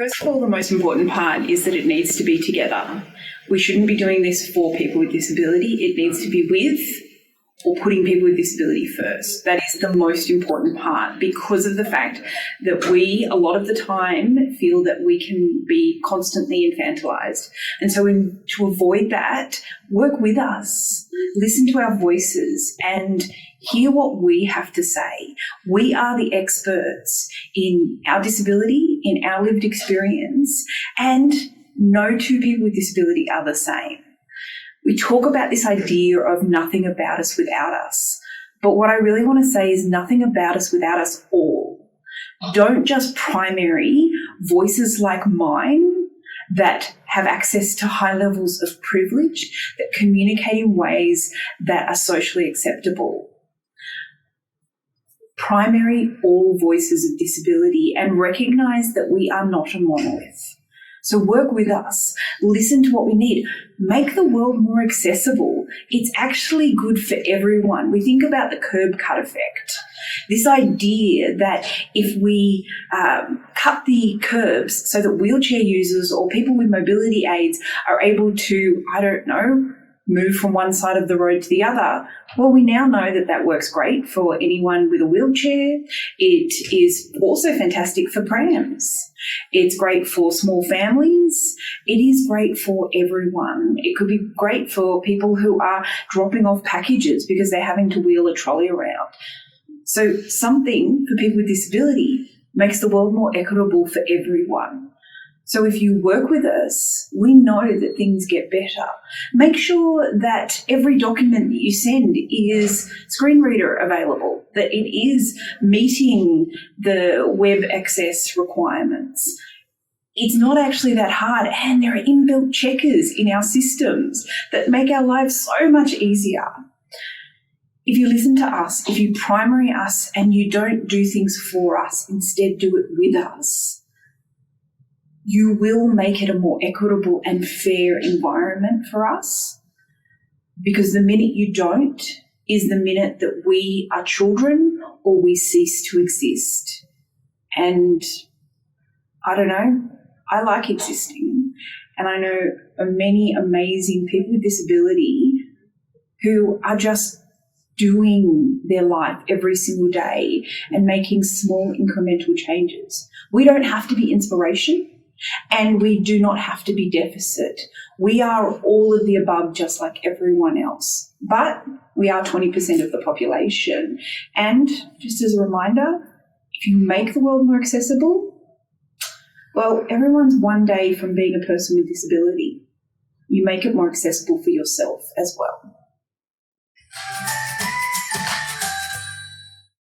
First of all, the most important part is that it needs to be together. We shouldn't be doing this for people with disability. It needs to be with or putting people with disability first. That is the most important part, because of the fact that we, a lot of the time, feel that we can be constantly infantilized. And so to avoid that, work with us, listen to our voices and hear what we have to say. We are the experts in our disability, in our lived experience, and no two people with disability are the same. We talk about this idea of nothing about us without us. But what I really want to say is nothing about us without us all. Don't just primary voices like mine that have access to high levels of privilege, that communicate in ways that are socially acceptable. Primary all voices of disability and recognise that we are not a monolith. So work with us, listen to what we need, make the world more accessible. It's actually good for everyone. We think about the curb cut effect. This idea that if we cut the curbs so that wheelchair users or people with mobility aids are able to, move from one side of the road to the other. Well, we now know that that works great for anyone with a wheelchair. It is also fantastic for prams. It's great for small families. It is great for everyone. It could be great for people who are dropping off packages because they're having to wheel a trolley around. So something for people with disability makes the world more equitable for everyone. So if you work with us, we know that things get better. Make sure that every document that you send is screen reader available, that it is meeting the web access requirements. It's not actually that hard, and there are inbuilt checkers in our systems that make our lives so much easier. If you listen to us, if you primary us and you don't do things for us, instead do it with us, you will make it a more equitable and fair environment for us, because the minute you don't is the minute that we are children or we cease to exist. And I don't know, I like existing, and I know many amazing people with disability who are just doing their life every single day and making small incremental changes. We don't have to be inspiration. And we do not have to be deficit. We are all of the above, just like everyone else. But we are 20% of the population. And just as a reminder, if you make the world more accessible, well, everyone's one day from being a person with disability. You make it more accessible for yourself as well.